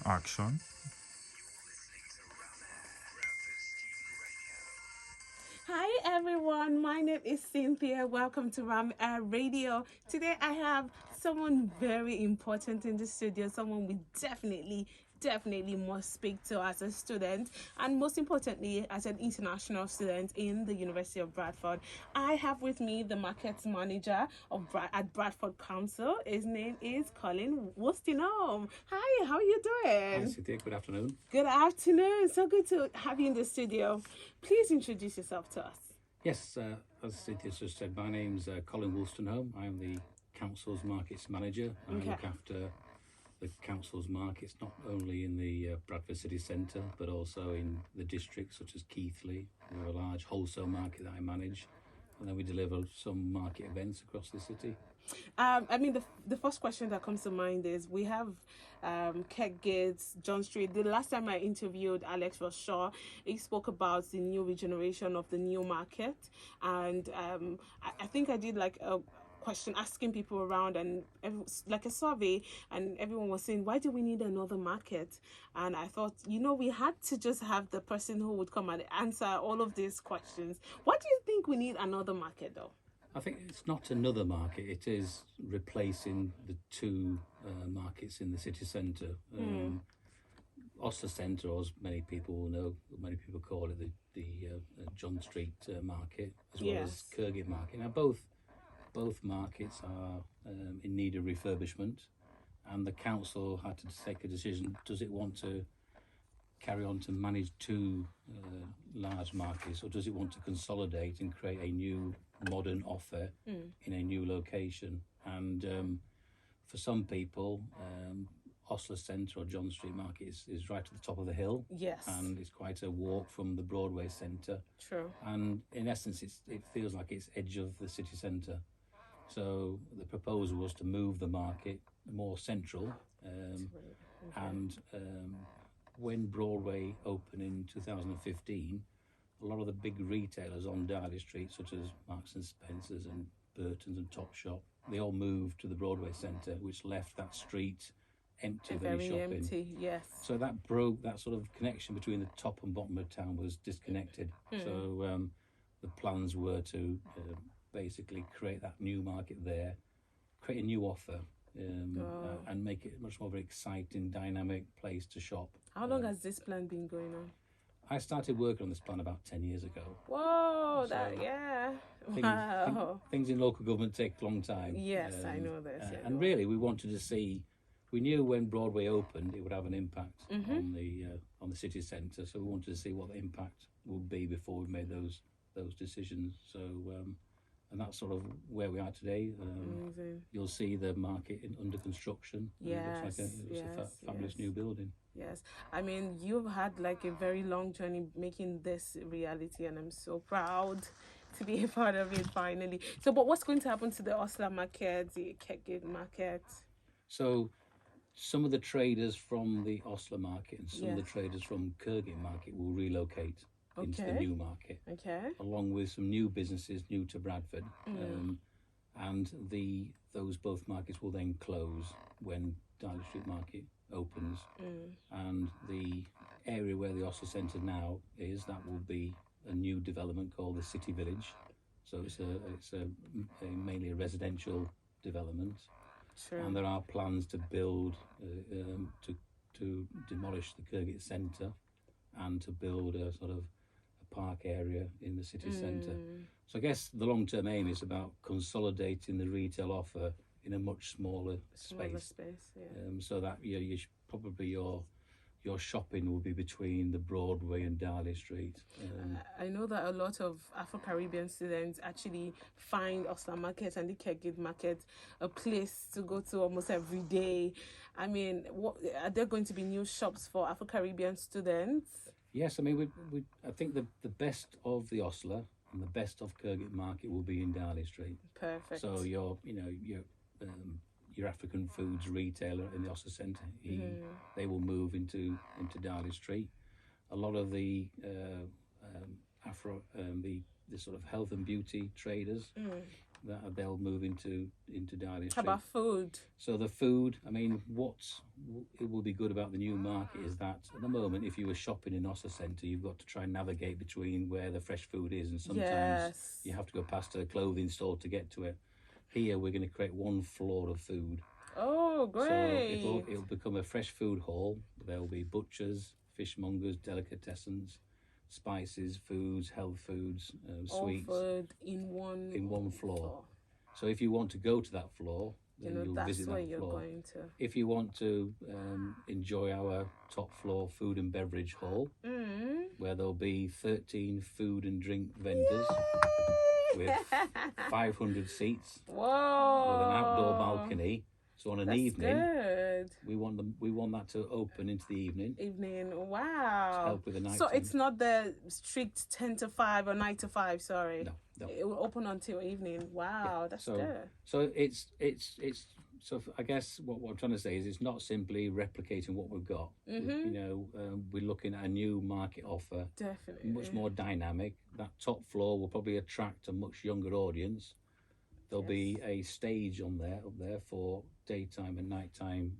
Action. Hi everyone, my name is Cynthia. Welcome to Ram Radio. Today I have someone very important in the studio, someone we definitely must speak to as a student, and most importantly as an international student in the University of Bradford. I have with me the markets manager at Bradford Council. His name is Colin Wolstonholme. Hi, how are you Hi, doing? Cynthia. Good afternoon. Good afternoon. So good to have you in the studio. Please introduce yourself to us. Yes, as Cynthia just said, my name's Colin Wolstonholme. I'm the council's markets manager. I Okay. look after the council's markets, not only in the Bradford city centre, but also in the districts such as Keighley. We have a large wholesale market that I manage, and then we deliver some market events across the city. The first question that comes to mind is we have Keg Gates, John Street. The last time I interviewed Alex Shaw, he spoke about the new regeneration of the new market, and I think I did like a question asking people around and like a survey, and everyone was saying, why do we need another market? And I thought, we had to just have the person who would come and answer all of these questions. What do you think we need another market though? I think it's not another market, it is replacing the two markets in the city centre. Osler Centre, or as many people will know, many people call it the John Street market, as well as Kirgate market. Now both markets are in need of refurbishment, and the council had to take a decision: does it want to carry on to manage two large markets, or does it want to consolidate and create a new modern offer in a new location? And for some people, Osler Centre or John Street Market is right at the top of the hill. Yes. And it's quite a walk from the Broadway centre. True. And in essence, it feels like it's edge of the city centre. So the proposal was to move the market more central. And when Broadway opened in 2015, a lot of the big retailers on Darley Street, such as Marks and Spencer's and Burton's and Topshop, they all moved to the Broadway centre, which left that street empty of any Very shopping. empty, yes. So that broke, that sort of connection between the top and bottom of town was disconnected. So the plans were to basically create that new market there, create a new offer, and make it much more of an exciting, dynamic place to shop. How long has this plan been going on? I started working on this plan about 10 years ago. Whoa, Things in local government take a long time. Yes, I know this. And really, we wanted to see. We knew when Broadway opened, it would have an impact on the city centre. So we wanted to see what the impact would be before we made those decisions. So and that's sort of where we are today. You'll see the market under construction. Yes, it looks like a fabulous new building. Yes, I mean, you've had like a very long journey making this reality, and I'm so proud to be a part of it finally. So, but what's going to happen to the Osler market, the Kegate market? So, some of the traders from the Osler market and some of the traders from Kirgate market will relocate into the new market. Okay. Along with some new businesses new to Bradford. And those both markets will then close when Darley Street Market opens. And the area where the Osler Centre now is, that will be a new development called the City Village. So it's mainly a residential development. Sure. And there are plans to build, to demolish the Kirgate Centre and to build a sort of a park area in the city centre. So I guess the long-term aim is about consolidating the retail offer in a much smaller space. So that probably your shopping will be between the Broadway and Darley Street. I know that a lot of Afro-Caribbean students actually find Osler Market and the Kegate Market a place to go to almost every day. I mean, are there going to be new shops for Afro-Caribbean students? Yes, I mean, I think the best of the Osler and the best of Kirgate Market will be in Darley Street. Perfect. So your African foods retailer in the Osler Centre, they will move into Darley Street. A lot of the the sort of health and beauty traders that they'll move into Darley How Street. about food? So the food, I mean, it will be good about the new market is that at the moment, if you were shopping in Oster Centre, you've got to try and navigate between where the fresh food is, and sometimes Yes. you have to go past a clothing store to get to it. Here, we're going to create one floor of food. Oh, great. So it'll become a fresh food hall. There will be butchers, fishmongers, delicatessens, spices, foods, health foods, All sweets. food in one floor. So if you want to go to that floor, then you'll that's visit where that you're floor. going to. If you want to enjoy our top floor food and beverage hall, where there'll be 13 food and drink vendors with 500 seats, Whoa. with an outdoor balcony. So on an evening, good. we want that to open into the evening. Wow. To help with the night So time. it's not the strict 10 to 5 or 9 to 5, sorry. No. It will open until evening. Wow, that's good. So it's so I guess what I'm trying to say is it's not simply replicating what we've got. We're looking at a new market offer. Definitely. Much more dynamic. That top floor will probably attract a much younger audience. There'll be a stage up there for daytime and nighttime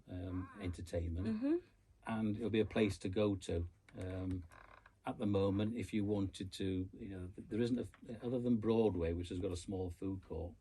entertainment, and it'll be a place to go to. At the moment, if you wanted to, there isn't other than Broadway, which has got a small food court.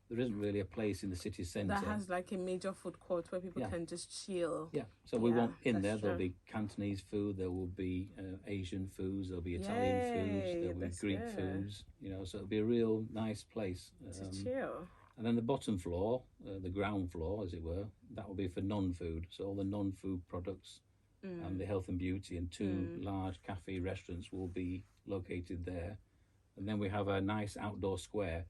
There isn't really a place in the city centre that has like a major food court where people can just chill. Yeah, so we want there'll be Cantonese food, there will be Asian foods, there'll be Italian foods, there'll be Greek foods, so it'll be a real nice place to chill. And then the bottom floor, the ground floor as it were, that will be for non-food, so all the non-food products and the health and beauty, and two large cafe restaurants will be located there. And then we have a nice outdoor square,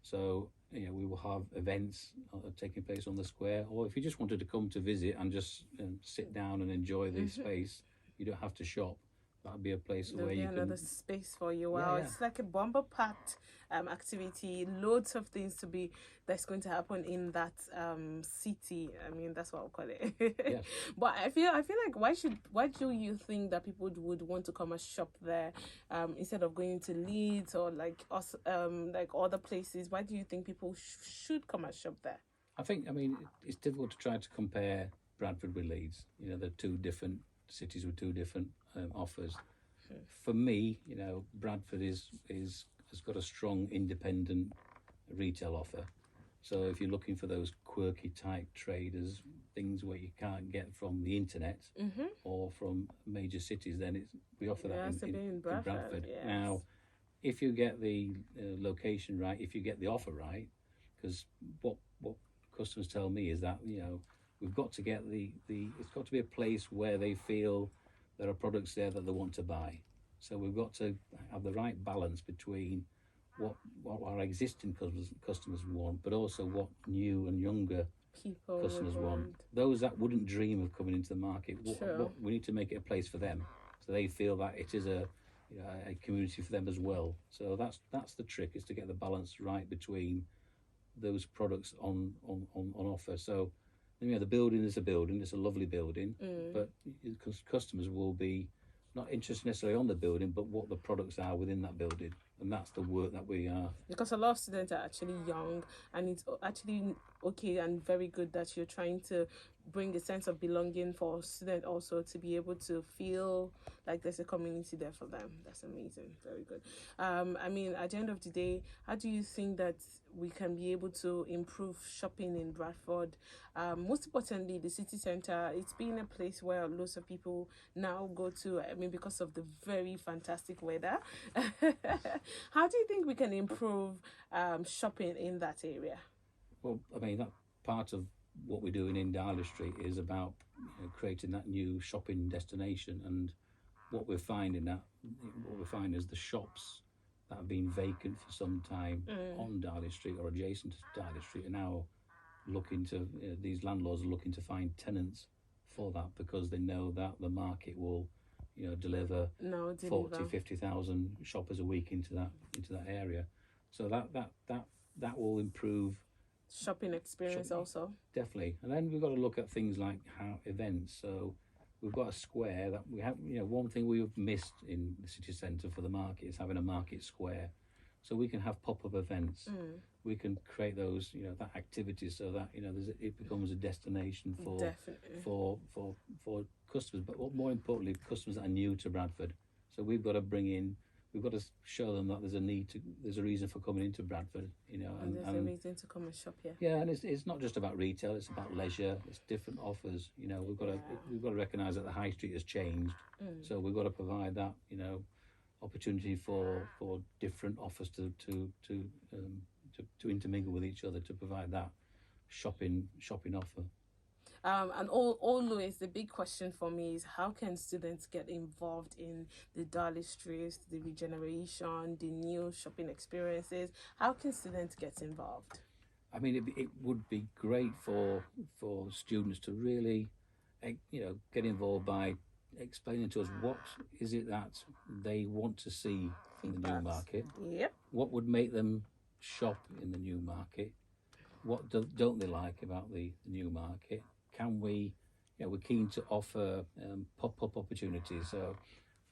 so we will have events taking place on the square, or if you just wanted to come to visit and just sit down and enjoy the space, you don't have to shop. That'd be a place where you can... another space for you. Wow, it's like a bumper-packed activity. Loads of things that's going to happen in that city. I mean, that's what I'll call it. Yes. But I feel like why do you think that people would want to come and shop there instead of going to Leeds or like other places? Why do you think people should come and shop there? I mean, it's difficult to try to compare Bradford with Leeds. They're two different cities with two different offers. For me, Bradford has got a strong independent retail offer. So if you're looking for those quirky type traders, things where you can't get from the internet or from major cities, then we offer that in Bradford. Yes. Now, if you get the location right, if you get the offer right, because what customers tell me is that we've got to get it's got to be a place where they feel there are products there that they want to buy. So we've got to have the right balance between what our existing customers want, but also what new and younger people customers want. Those that wouldn't dream of coming into the market, we need to make it a place for them, so they feel that it is a community for them as well. So that's the trick, is to get the balance right between those products on offer. So the building is a building, it's a lovely building, but customers will be not interested necessarily on the building, but what the products are within that building. And that's the work that we are. Because a lot of students are actually young, and it's actually okay and very good that you're trying to bring a sense of belonging for students also to be able to feel like there's a community there for them. That's amazing. Very good. I mean, at the end of the day, how do you think that we can be able to improve shopping in Bradford? Most importantly, the city centre, it's been a place where lots of people now go to, I mean, because of the very fantastic weather. How do you think we can improve shopping in that area? Well, I mean, that part of what we're doing in Darley Street is about creating that new shopping destination. And what we're finding is the shops that have been vacant for some time on Darley Street or adjacent to Darley Street are now looking to, these landlords are looking to find tenants for that, because they know that the market will deliver 50,000 shoppers a week into that area. So that will improve shopping experience also. Definitely. And then we've got to look at things like how events. So we've got a square that we have, one thing we've missed in the city centre for the market is having a market square. So we can have pop-up events. We can create those, that activity so that it becomes a destination Definitely. for customers, but more importantly, customers that are new to Bradford. So we've got to show them that there's a reason for coming into Bradford, And there's a reason to come and shop here. Yeah, and it's not just about retail; it's about leisure. It's different offers. We've got to recognise that the high street has changed, so we've got to provide that opportunity for different offers to intermingle with each other, to provide that shopping offer. And always the big question for me is, how can students get involved in the Darley streets, the regeneration, the new shopping experiences? How can students get involved? I mean, it would be great for students to really, get involved by explaining to us what is it that they want to see in the new market. Yep. What would make them shop in the new market? What don't they like about the new market? Can we, we're keen to offer pop-up opportunities. So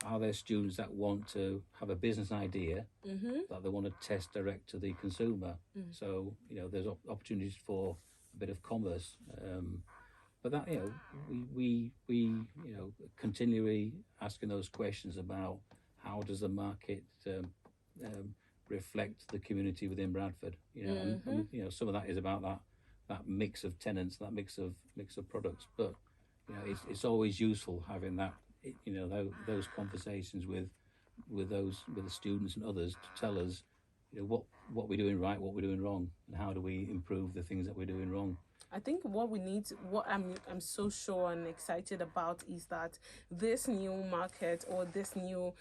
are there students that want to have a business idea that they want to test direct to the consumer? So, there's opportunities for a bit of commerce. But that, we continually asking those questions about how does the market reflect the community within Bradford? And some of that is about that mix of tenants, that mix of products. But it's always useful having that, those conversations with the students and others to tell us, what we're doing right, what we're doing wrong, and how do we improve the things that we're doing wrong. I think what I'm so sure and excited about is that this new market, or this new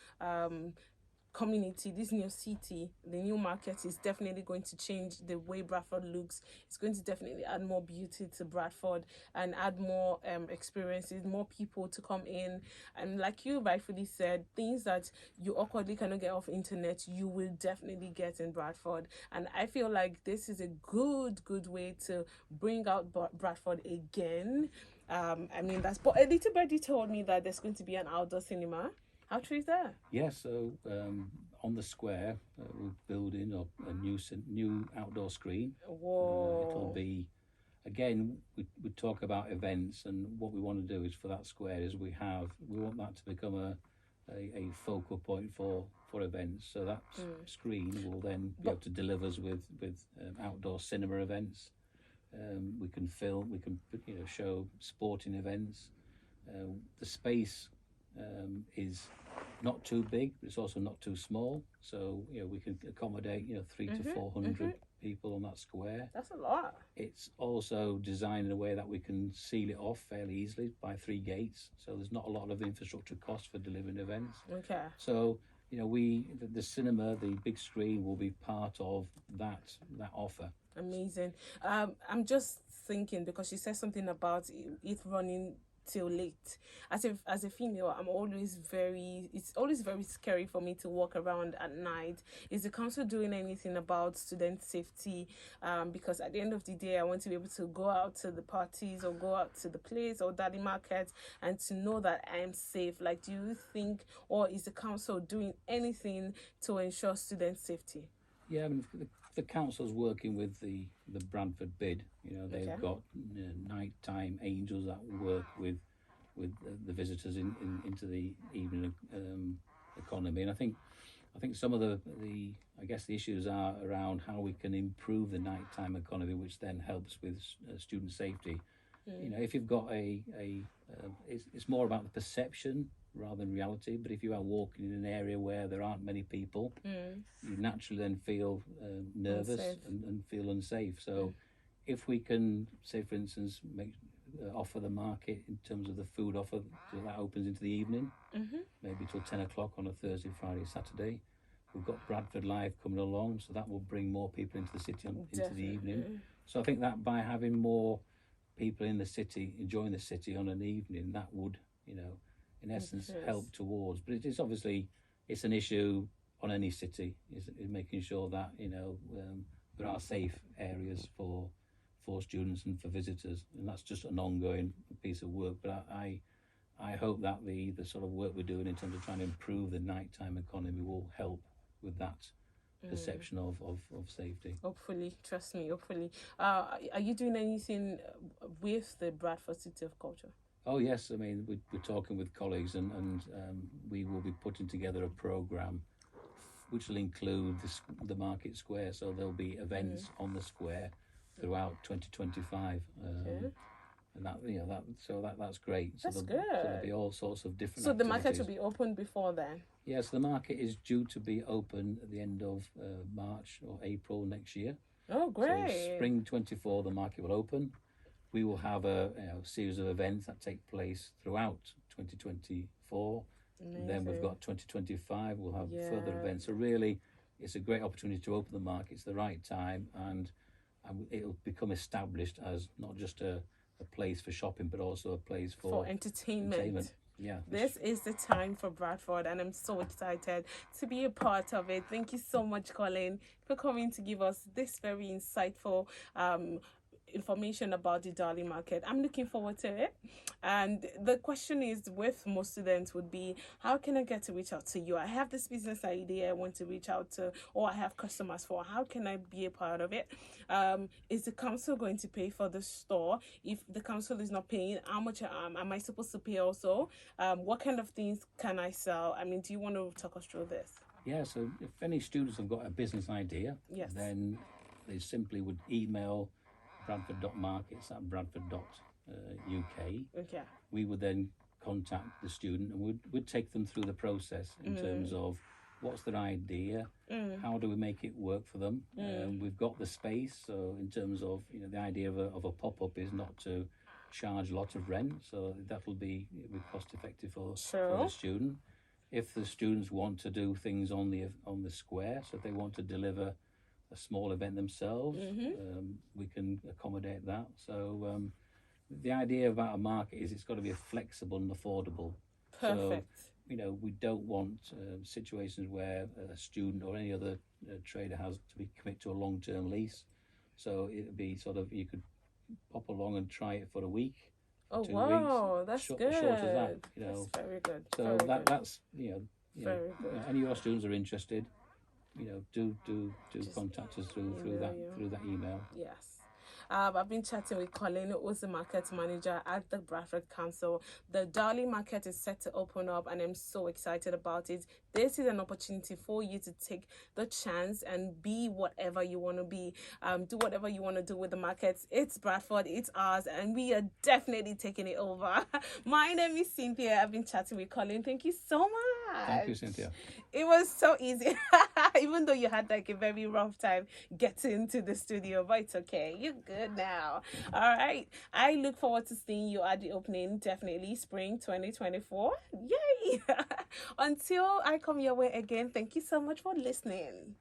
community, this new city, the new market is definitely going to change the way Bradford looks. It's going to definitely add more beauty to Bradford and add more experiences, more people to come in. And like you rightfully said, things that you awkwardly cannot get off internet, you will definitely get in Bradford. And I feel like this is a good way to bring out Bradford again. But a little birdie told me that there's going to be an outdoor cinema. How true is that? Yes, so on the square, we're building up a new outdoor screen. Whoa. It'll be, again, we talk about events, and what we want to do is for that square is we want that to become a focal point for events. So that screen will then be able to deliver us with outdoor cinema events. We can film, we can show sporting events. The space is not too big, but it's also not too small. So we can accommodate 300 to 400 people on that square. That's a lot. It's also designed in a way that we can seal it off fairly easily by 3 gates. So there's not a lot of infrastructure cost for delivering events. Okay. So the cinema, the big screen, will be part of that offer. Amazing. I'm just thinking, because she said something about it running till late. As a female, it's always very scary for me to walk around at night. Is the council doing anything about student safety? Because at the end of the day, I want to be able to go out to the parties or go out to the place or Darley market and to know that I'm safe. Like, do you think, or is the council doing anything to ensure student safety? Yeah, I mean, the council's working with the Bradford bid. They've got nighttime angels that work with the visitors into the evening economy. And I think some of the issues are around how we can improve the nighttime economy, which then helps with student safety. If you've got it's more about the perception rather than reality. But if you are walking in an area where there aren't many people, you naturally then feel nervous and feel unsafe. So if we can, say for instance, offer the market in terms of the food offer, so that opens into the evening, maybe till 10 o'clock on a Thursday, Friday, Saturday. We've got Bradford Live coming along, so that will bring more people into the city into the evening. So I think that by having more people in the city, enjoying the city on an evening, that would, in essence, help towards. But it is obviously, it's an issue on any city, is making sure that there are safe areas for students and for visitors, and that's just an ongoing piece of work. But I hope that the sort of work we're doing in terms of trying to improve the nighttime economy will help with that perception of safety. Hopefully, trust me, hopefully. Are you doing anything with the Bradford City of Culture? Oh yes, I mean we're talking with colleagues, and we will be putting together a program which will include the market square. So there'll be events on the square throughout 2025. Okay. And that's great. That's So there'll good. be all sorts of different. So the market activities. will be open before then? Yes, the market is due to be open at the end of March or April next year. Oh, great. So spring 24, the market will open. We will have a series of events that take place throughout 2024. Amazing. Then we've got 2025. We'll have further events. So really, it's a great opportunity to open the market. It's the right time, and it'll become established as not just a place for shopping, but also a place for entertainment. Yeah. This is the time for Bradford, and I'm so excited to be a part of it. Thank you so much, Colin, for coming to give us this very insightful information about the Darley market. I'm looking forward to it. And the question is, with most students, would be, how can I get to reach out to you? I have this business idea I want to reach out to, or I have customers for. How can I be a part of it? Is the council going to pay for the store? If the council is not paying, how much am I supposed to pay also? What kind of things can I sell? I mean, do you want to talk us through this? Yeah, so if any students have got a business idea, then they simply would email bradford.markets@bradford.uk. Okay. We would then contact the student and we'd take them through the process in terms of what's their idea, how do we make it work for them. We've got the space, so in terms of the idea of a pop-up is not to charge a lot of rent, so that'll be cost effective for the student. If the students want to do things on the square, so if they want to deliver a small event themselves, we can accommodate that. So the idea about a market is it's got to be flexible and affordable. Perfect. So we don't want situations where a student or any other trader has to be commit to a long-term lease. So it'd be sort of, you could pop along and try it for a week. Oh 2 wow, weeks, that's short, good. Short as that, That's very good. So very good. that's Very good. any of your students are interested, do contact us through that email. Yes. I've been chatting with Colin, who's the market manager at the Bradford Council. The Darley market is set to open up, and I'm so excited about it. This is an opportunity for you to take the chance and be whatever you want to be. Do whatever you want to do with the markets. It's Bradford, it's ours, and we are definitely taking it over. My name is Cynthia. I've been chatting with Colin. Thank you so much. Thank you, Cynthia. It was so easy, even though you had like a very rough time getting to the studio, but it's okay. You're good now. All right. I look forward to seeing you at the opening, definitely spring 2024. Yay! Until I come your way again, thank you so much for listening.